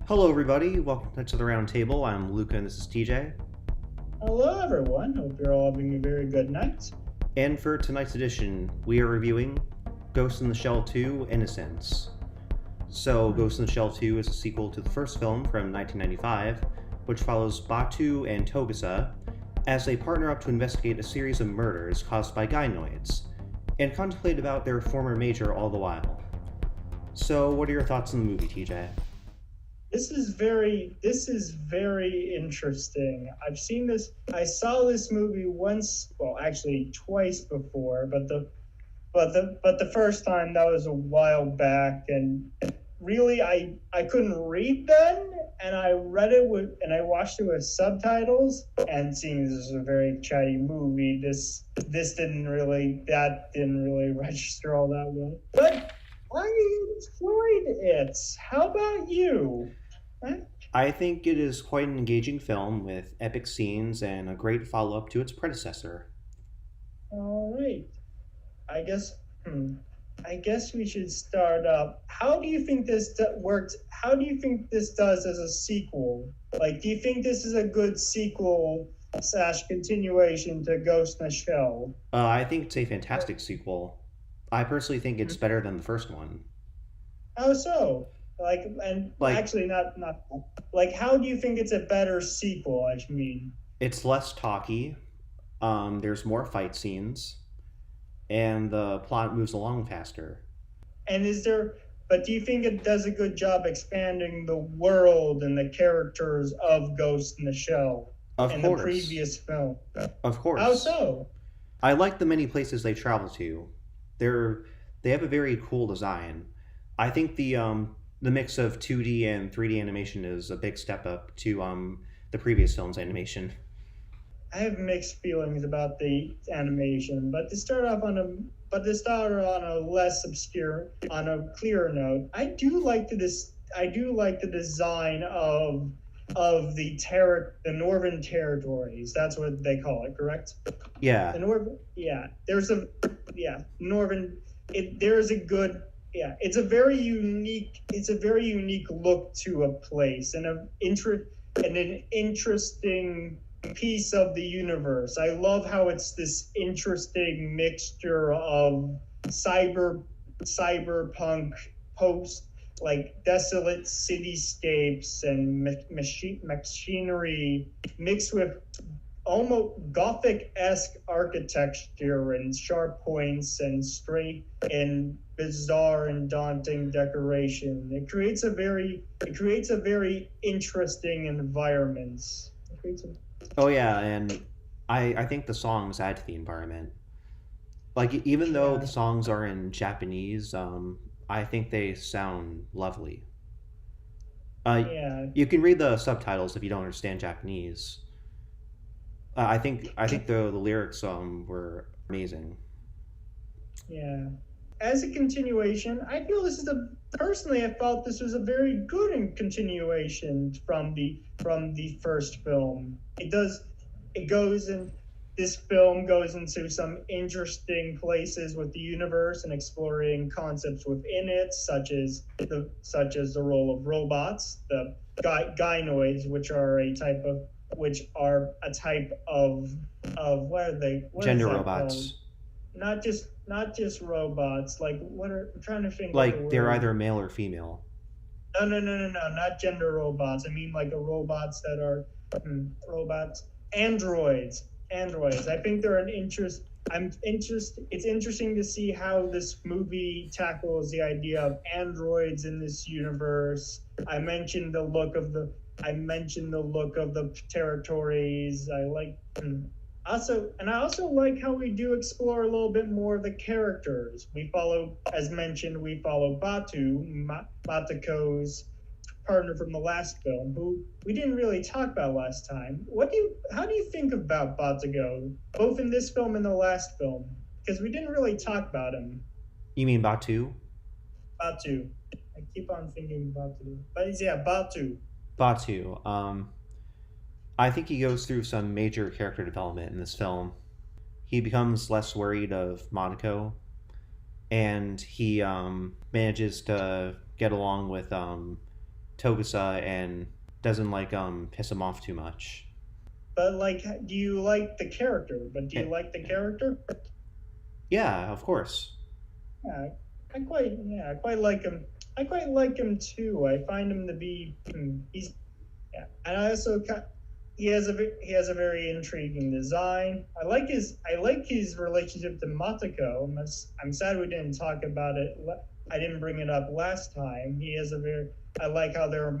Hello, everybody. Welcome to the round table. I'm Luca, and this is TJ. Hello, everyone. Hope you're all having a very good night. And for tonight's edition, we are reviewing Ghost in the Shell 2: Innocence. So, Ghost in the Shell 2 is a sequel to the first film from 1995, which follows Batou and Togusa as they partner up to investigate a series of murders caused by gynoids, and contemplate about their former major all the while. So, what are your thoughts on the movie, TJ? This is very interesting. I saw this movie once, well, actually twice before, but the first time, that was a while back, and really I couldn't read then, and I watched it with subtitles, and seeing this is a very chatty movie, that didn't really register all that well. But I enjoyed it. How about you? I think it is quite an engaging film with epic scenes and a great follow up to its predecessor. All right. I guess. I guess we should start up. How do you think this worked? How do you think this does as a sequel? Like, do you think this is a good sequel / continuation to Ghost in the Shell? I think it's a fantastic sequel. I personally think it's better than the first one. How so? Actually, not like. How do you think it's a better sequel? I mean, it's less talky. There's more fight scenes, and the plot moves along faster. And but do you think it does a good job expanding the world and the characters of Ghost in the Shell in the previous film? Of course. How so? I like the many places they travel to. They have a very cool design. I think the mix of 2D and 3D animation is a big step up to the previous film's animation. I have mixed feelings about the animation, but to start on a less obscure, on a clearer note, I do like the design of the Northern territories. That's what they call it, correct? Yeah. Northern. There's a good. Yeah, it's a very unique look to a place, and an interesting piece of the universe. I love how it's this interesting mixture of cyberpunk post, like, desolate cityscapes and machinery mixed with almost Gothic-esque architecture and sharp points and straight and bizarre and daunting decoration. It creates a very interesting environment. Oh yeah, and I think the songs add to the environment. Like, even though the songs are in Japanese, I think they sound lovely. You can read the subtitles if you don't understand Japanese. I think the lyrics were amazing. Yeah. As a continuation, I feel personally I felt this was a very good continuation from the first film. This film goes into some interesting places with the universe and exploring concepts within it, such as the role of robots, the gynoids, which are a type of what are they? Gender robots. Called? Not just robots. Like, I'm trying to think. Like, they're either male or female. No, not gender robots. I mean, like, robots that are robots. Androids. I think they're an interest. It's interesting to see how this movie tackles the idea of androids in this universe. I mentioned the look of the territories. I also like how we do explore a little bit more of the characters. As mentioned, we follow Batako's partner from the last film, who we didn't really talk about last time. How do you think about Batako, both in this film and the last film? Because we didn't really talk about him. You mean Batou? Batou. I keep on thinking Batou. But yeah, Batou. Batou. I think he goes through some major character development in this film. He becomes less worried of Monaco, and he manages to get along with Togusa and doesn't piss him off too much. But like, do you like the character? But do you Eh, like the character? Yeah, of course. Yeah, I quite like him. I quite like him too. I find him to be he's yeah, and I also he has a very intriguing design. I like his relationship to Matako. I'm sad we didn't talk about it. I didn't bring it up last time. He has a very I like how they're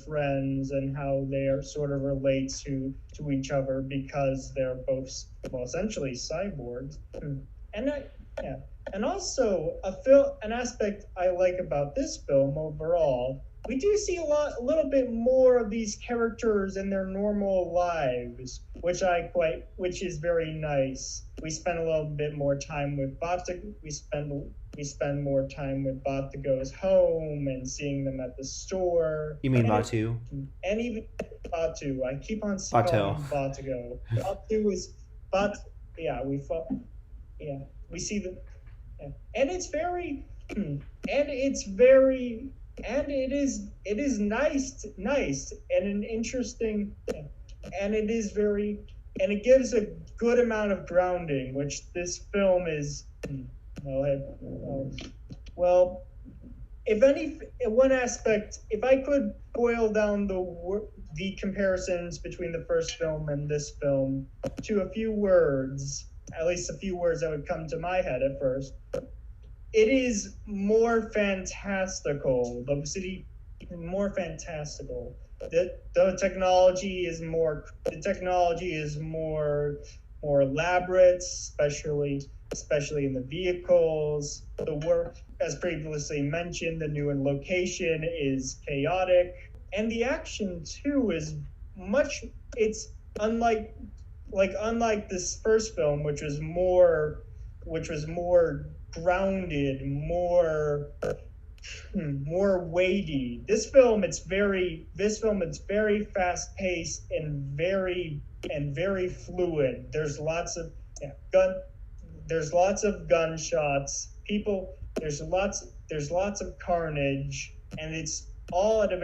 friends and how they are sort of relate to each other because they're both well essentially cyborgs. And I yeah, and also an aspect I like about this film overall, we do see a little bit more of these characters in their normal lives, which is very nice. We spend a little bit more time with Batou. We spend more time with Batago's home and seeing them at the store. You mean Batou? And even Batou. I keep on Batou. calling him Batago. Batou is but yeah, yeah, we see the yeah. And it's very and it's very and it is nice and an interesting and it is very and it gives a good amount of grounding, which this film is well if any one aspect, if I could boil down the comparisons between the first film and this film to a few words, at least a few words that would come to my head at first, it is more fantastical. The city more fantastical. The technology is more more elaborate, especially in the vehicles. The work, as previously mentioned, the new location is chaotic, and the action too is much. It's unlike this first film, which was more grounded, more weighty. This film it's very fast paced and very fluid. There's lots of gunshots. There's lots of carnage, and it's all at a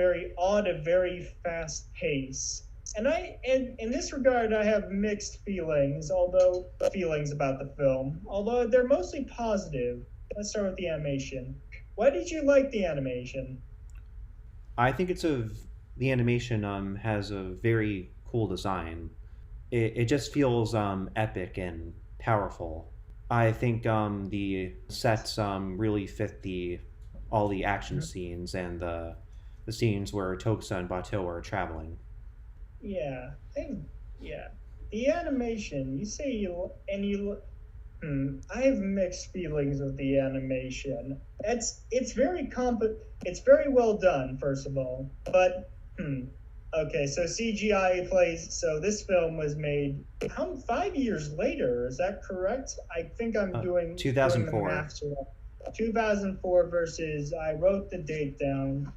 very fast pace. And in this regard, I have mixed feelings, about the film, although they're mostly positive. Let's start with the animation. Why did you like the animation? I think the animation has a very cool design. It just feels epic and powerful. I think the sets really fit all the action scenes and the scenes where Togusa and Batou are traveling. Yeah, yeah. The animation. You say you. I have mixed feelings with the animation. It's very It's very well done, first of all. But okay, so CGI plays. So this film was made 5 years later. Is that correct? I think I'm doing 2004. Doing the math wrong. 2004 versus I wrote the date down.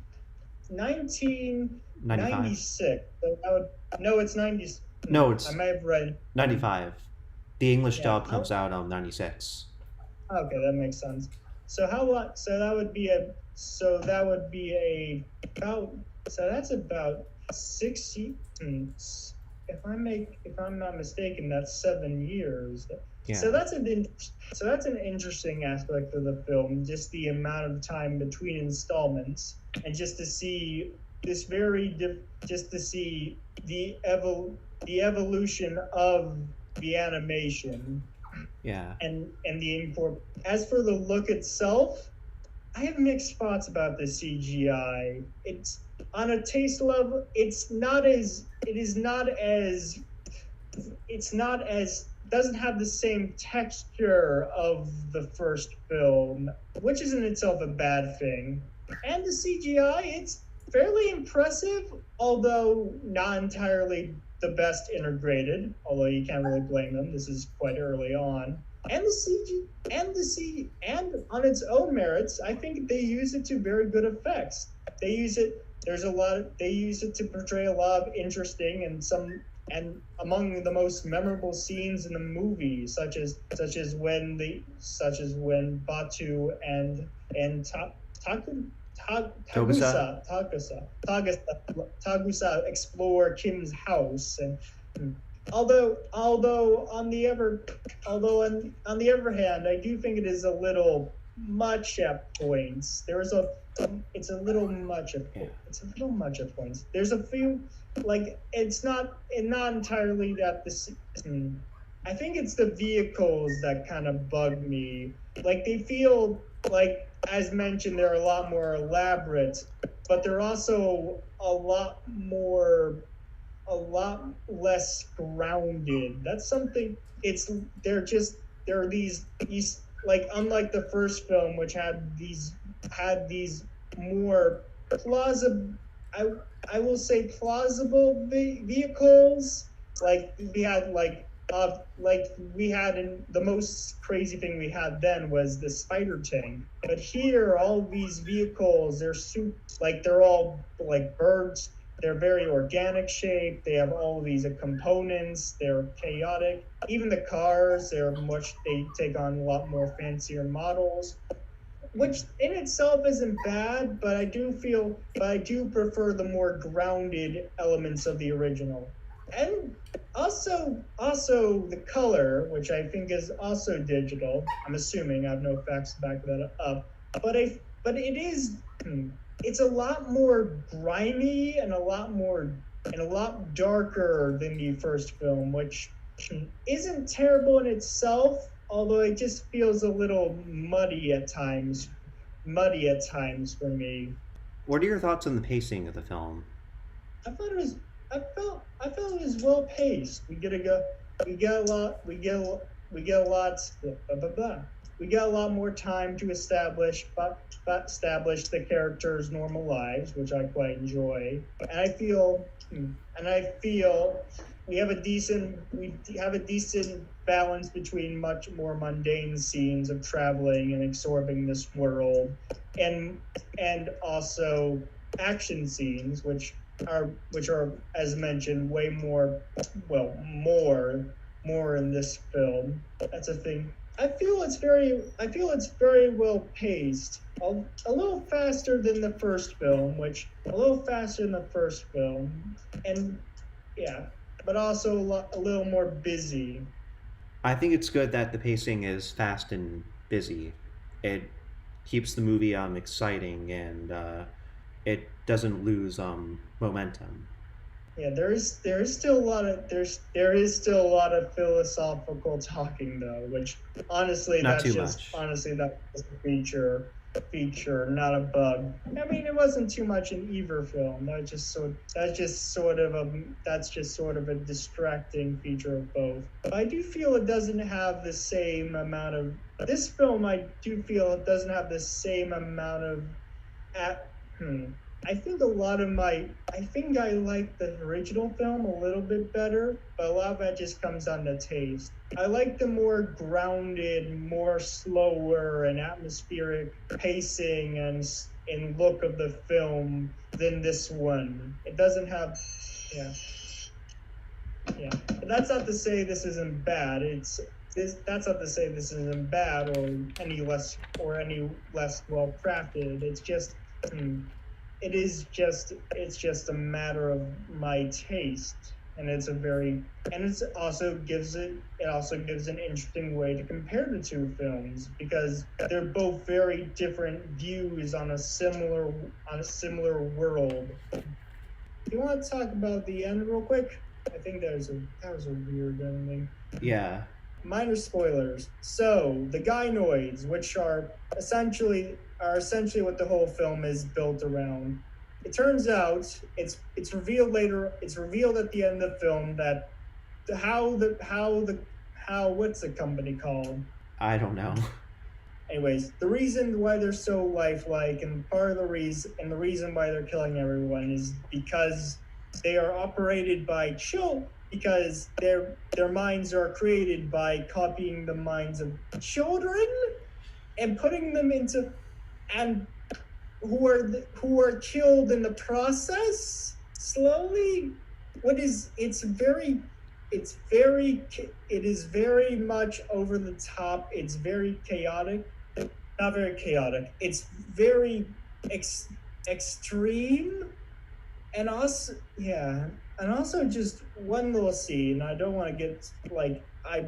1996. So no, it's 90. No, it's I may have read 95. The English dub comes out 96. Okay, that makes sense. So how long? So that would be a. So that would be a. About. So that's about 60. If I'm not mistaken, that's 7 years. Yeah. So that's an interesting aspect of the film, just the amount of time between installments, and just to see the evolution of the animation. Yeah. And as for the look itself, I have mixed thoughts about the CGI. It's on a taste level, doesn't have the same texture of the first film, which is in itself a bad thing. And the CGI, it's fairly impressive, although not entirely the best integrated, although you can't really blame them. This is quite early on. And and on its own merits, I think they use it to very good effects. They use it to portray a lot of interesting and among the most memorable scenes in the movie, such as when Batou and Togusa. Togusa explore Kim's house, and although on the other hand, I do think it is a little much at points. It's a little much at points. It's a little much at points. There's a few, like it's not entirely that this. I think it's the vehicles that kind of bug me. Like they feel like, as mentioned, they're a lot more elaborate, but they're also a lot less grounded. That's something. They're these like, unlike the first film, which had these more plausible. I will say plausible vehicles. Like we had in the most crazy thing we had then was the spider tank. But here, all these vehicles, they're all like birds. They're very organic shaped. They have all these components. They're chaotic. Even the cars, they take on a lot more fancier models, which in itself isn't bad, but I do prefer the more grounded elements of the original. And also the color, which I think is also digital. I'm assuming, I have no facts to back that up. But it's a lot more grimy and a lot darker than the first film, which isn't terrible in itself, although it just feels a little muddy at times for me. What are your thoughts on the pacing of the film? I felt it was well paced. We get a lot more time to establish the characters' normal lives, which I quite enjoy. And I feel we have a decent balance between much more mundane scenes of traveling and absorbing this world, and also action scenes, which are, as mentioned, way more in this film. That's a thing. I feel it's very well paced. A little faster than the first film, and yeah, but also a little more busy. I think it's good that the pacing is fast and busy. It keeps the movie exciting, and it doesn't lose momentum. Yeah, there is still a lot of philosophical talking, though, which honestly Not that's too just much. honestly that's a feature, not a bug. I mean, it wasn't too much in either film. That's just sort of a distracting feature of both. But I do feel it doesn't have the same amount of this film. I do feel it doesn't have the same amount of I think I like the original film a little bit better, but a lot of that just comes down to taste. I like the more grounded, more slower and atmospheric pacing and look of the film than this one. It doesn't have, yeah. But that's not to say this isn't bad. That's not to say this isn't bad or any less well crafted. It's just. It's just a matter of my taste, and it also gives an interesting way to compare the two films, because they're both very different views on a similar world. You want to talk about the end real quick? I think that was a weird ending. Yeah. Minor spoilers. So the gynoids, which are essentially what the whole film is built around. It turns out it's revealed later. It's revealed at the end of the film that what's the company called? I don't know. Anyways, the reason why they're so lifelike, and part of the reason why they're killing everyone, is because they are operated by because their minds are created by copying the minds of children and putting them into, and who are killed in the process slowly. It is very much over the top. It's very chaotic. Not very chaotic. It's very ex- extreme, and also just one little scene. I don't want to get like I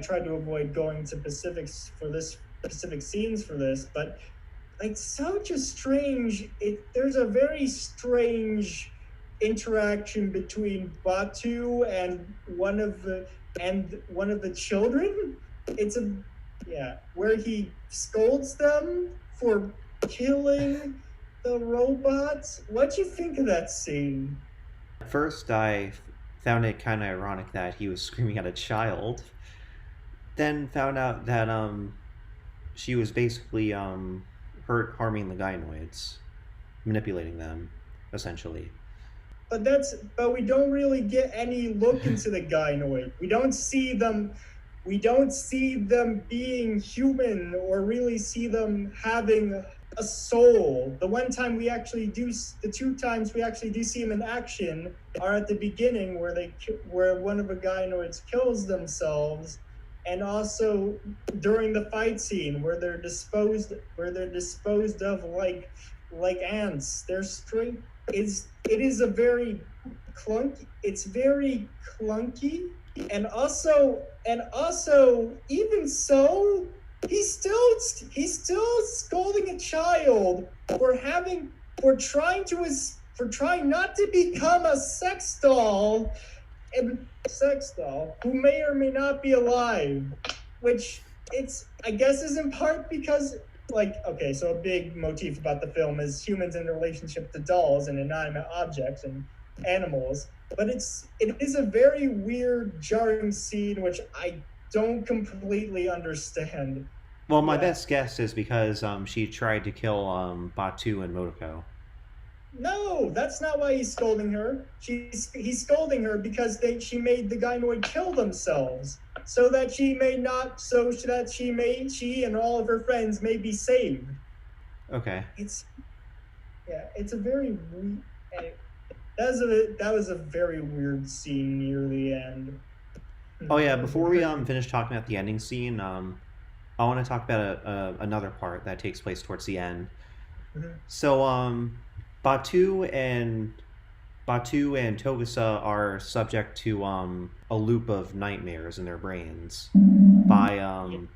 tried to avoid going to specifics for this specific scenes for this, but like such a strange. There's a very strange interaction between Batu and one of the children. It's a where he scolds them for killing the robots. What'd you think of that scene? At first, I found it kind of ironic that he was screaming at a child. Then found out that she was basically harming the gynoids, manipulating them, essentially. But we don't really get any look into the gynoid. We don't see them being human or really see them having a soul. The 2 times we actually do see them in action are at the beginning where one of the gynoids kills themselves, and also during the fight scene where they're disposed of like ants. They're straight. It is a very clunky. It's very clunky, and also even so, he's still scolding a child for trying not to become a sex doll who may or may not be alive, which it's I guess is in part because okay, so a big motif about the film is humans in relationship to dolls and inanimate objects and animals, but it is a very weird, jarring scene which I don't completely understand. Well, my best guess is because she tried to kill Batou and Motoko. No, that's not why he's scolding her. He's scolding her because she made the gynoid kill themselves, so that she and all of her friends may be saved. Okay. It's a very that was a very weird scene near the end. Oh yeah, before we finish talking about the ending scene, I want to talk about another part that takes place towards the end. Mm-hmm. So Batou and Togusa are subject to a loop of nightmares in their brains by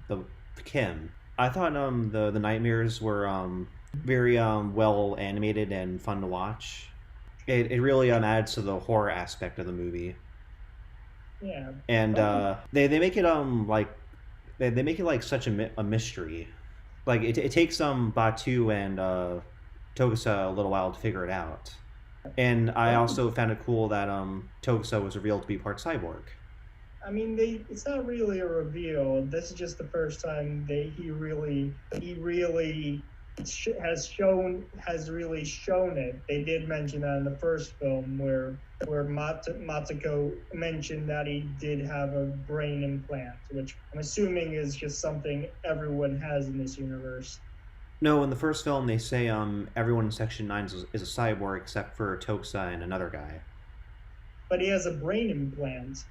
the Kim. I thought the nightmares were very well animated and fun to watch. It really adds to the horror aspect of the movie. Yeah. And they make it they make it like such a mystery. Like it takes Batou and Togusa a little while to figure it out. And I also found it cool that Togusa was revealed to be part cyborg. I mean, it's not really a reveal. This is just the first time he really has really shown it. They did mention that in the first film where Matsuko mentioned that he did have a brain implant, which I'm assuming is just something everyone has in this universe. No, in the first film they say everyone in Section 9 is a cyborg except for Togusa and another guy. But he has a brain implant.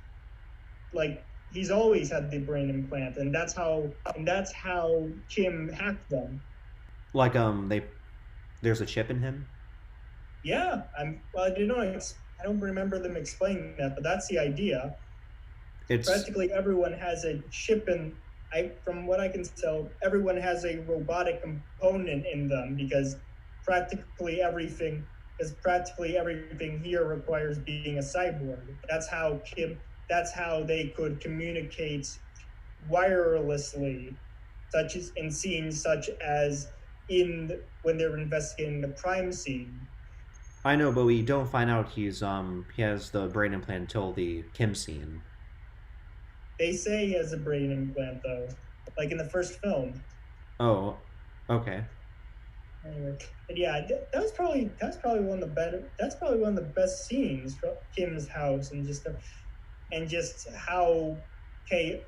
Like, he's always had the brain implant, and that's how Kim hacked them. Like there's a chip in him? Yeah, I don't remember them explaining that, but that's the idea. It's practically everyone has a chip from what I can tell, everyone has a robotic component in them because practically everything here requires being a cyborg. That's how they could communicate wirelessly, such as in scenes such as when they're investigating the crime scene. I know, but we don't find out he has the brain implant until the Kim scene. They say he has a brain implant though, like in the first film. Oh, okay. Anyway, but yeah, that's probably one of the best scenes from Kim's house, and just how chaotic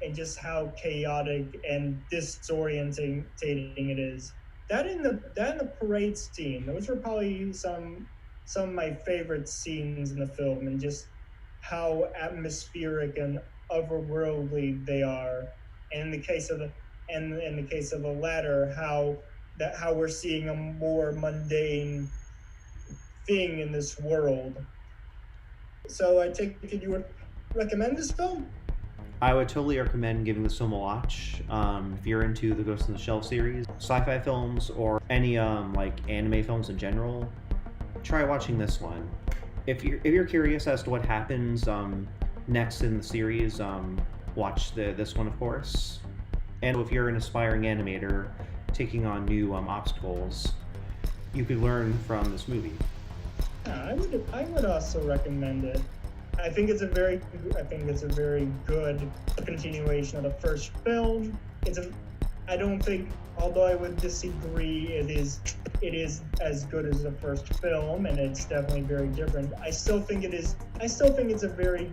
and disorienting it is. That in the parade scene, those were probably some of my favorite scenes in the film, and just how atmospheric and otherworldly they are. And in the case of the latter, how that how we're seeing a more mundane thing in this world. So I take it you would recommend this film? I would totally recommend giving this film a watch. If you're into the Ghost in the Shell series, sci-fi films, or any like anime films in general, try watching this one. If you're curious as to what happens next in the series, watch this one, of course. And if you're an aspiring animator taking on new obstacles, you could learn from this movie. I would also recommend it. I think it's a very good continuation of the first film. I don't think, although I would disagree, it is as good as the first film, and it's definitely very different. I still think it's a very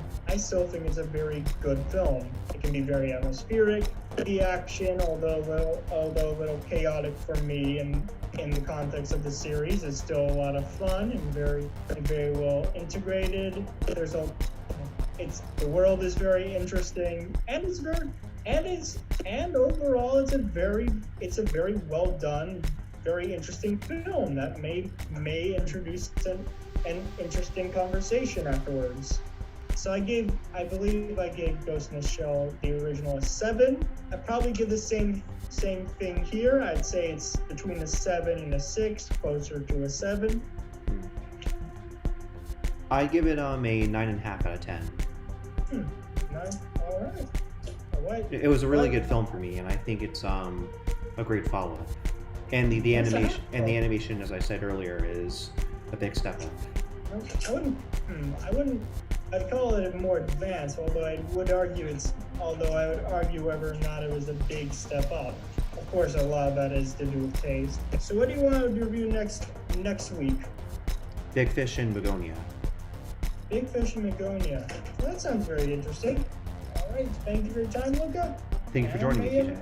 good film. It can be very atmospheric. The action, although a little chaotic for me, in the context of the series, is still a lot of fun and very well integrated. The world is very interesting, and overall it's a very well done, very interesting film that may introduce an interesting conversation afterwards. So I believe I gave Ghost in the Shell, the original, a 7. I'd probably give the same thing here. I'd say it's between a 7 and a 6, closer to a 7. I give it a 9.5 out of 10. 9. All right. It was a really good film for me, and I think it's a great follow-up. And the animation, as I said earlier, is a big step up. I'd call it more advanced, although I would argue whether or not it was a big step up. Of course, a lot of that is to do with taste. So what do you want to review next week? Big Fish in Begonia. Big Fish in Begonia. Well, that sounds very interesting. All right, thank you for your time, Luca. Thank you for joining me today.